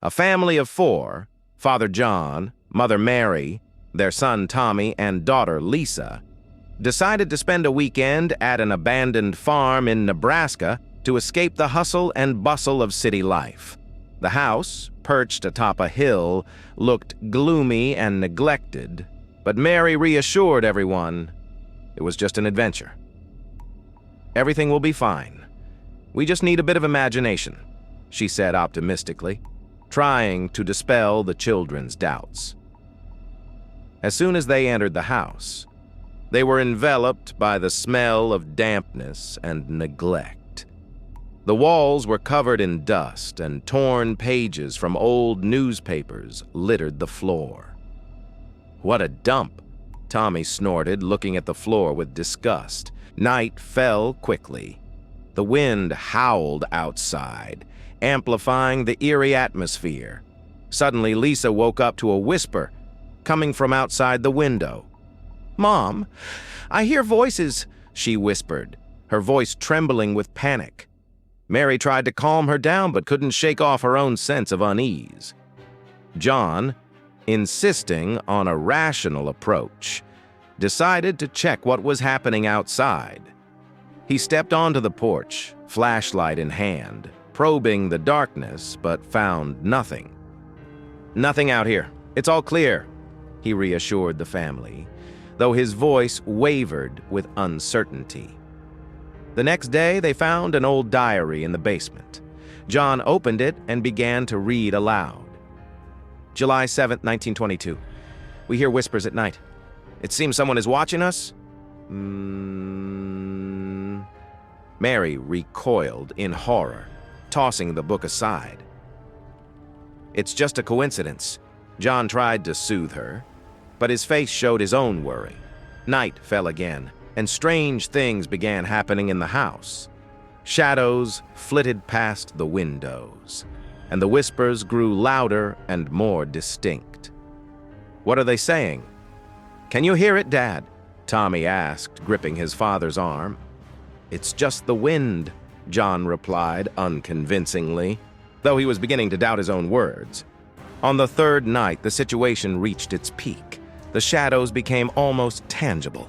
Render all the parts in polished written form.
A family of four, Father John, Mother Mary, their son Tommy, and daughter Lisa, decided to spend a weekend at an abandoned farm in Nebraska to escape the hustle and bustle of city life. The house, perched atop a hill, looked gloomy and neglected, but Mary reassured everyone it was just an adventure. "Everything will be fine. We just need a bit of imagination," she said optimistically, trying to dispel the children's doubts. As soon as they entered the house, they were enveloped by the smell of dampness and neglect. The walls were covered in dust, and torn pages from old newspapers littered the floor. "What a dump," Tommy snorted, looking at the floor with disgust. Night fell quickly. The wind howled outside, amplifying the eerie atmosphere. Suddenly, Lisa woke up to a whisper coming from outside the window. "Mom, I hear voices," she whispered, her voice trembling with panic. Mary tried to calm her down but couldn't shake off her own sense of unease. John, insisting on a rational approach, decided to check what was happening outside. He stepped onto the porch, flashlight in hand, probing the darkness, but found nothing. "Nothing out here. It's all clear," he reassured the family, though his voice wavered with uncertainty. The next day, they found an old diary in the basement. John opened it and began to read aloud. "July 7th, 1922. We hear whispers at night. It seems someone is watching us." Mary recoiled in horror, tossing the book aside. "It's just a coincidence," John tried to soothe her, but his face showed his own worry. Night fell again, and strange things began happening in the house. Shadows flitted past the windows, and the whispers grew louder and more distinct. "What are they saying?" "Can you hear it, Dad?" Tommy asked, gripping his father's arm. "It's just the wind," John replied unconvincingly, though he was beginning to doubt his own words. On the third night, the situation reached its peak. The shadows became almost tangible,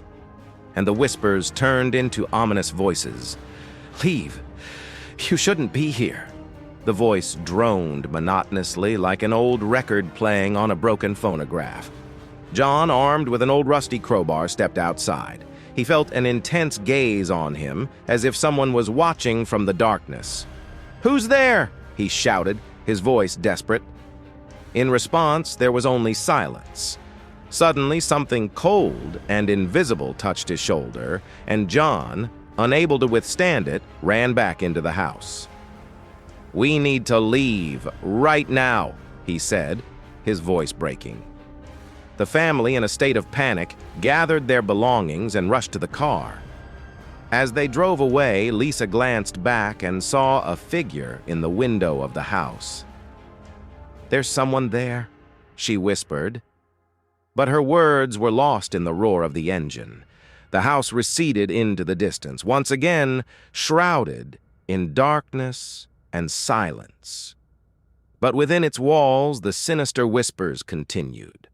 and the whispers turned into ominous voices. "Leave. You shouldn't be here." The voice droned monotonously like an old record playing on a broken phonograph. John, armed with an old rusty crowbar, stepped outside. He felt an intense gaze on him, as if someone was watching from the darkness. "Who's there?" he shouted, his voice desperate. In response, there was only silence. Suddenly, something cold and invisible touched his shoulder, and John, unable to withstand it, ran back into the house. "We need to leave right now," he said, his voice breaking. The family, in a state of panic, gathered their belongings and rushed to the car. As they drove away, Lisa glanced back and saw a figure in the window of the house. "There's someone there," she whispered. But her words were lost in the roar of the engine. The house receded into the distance, once again shrouded in darkness and silence. But within its walls, the sinister whispers continued.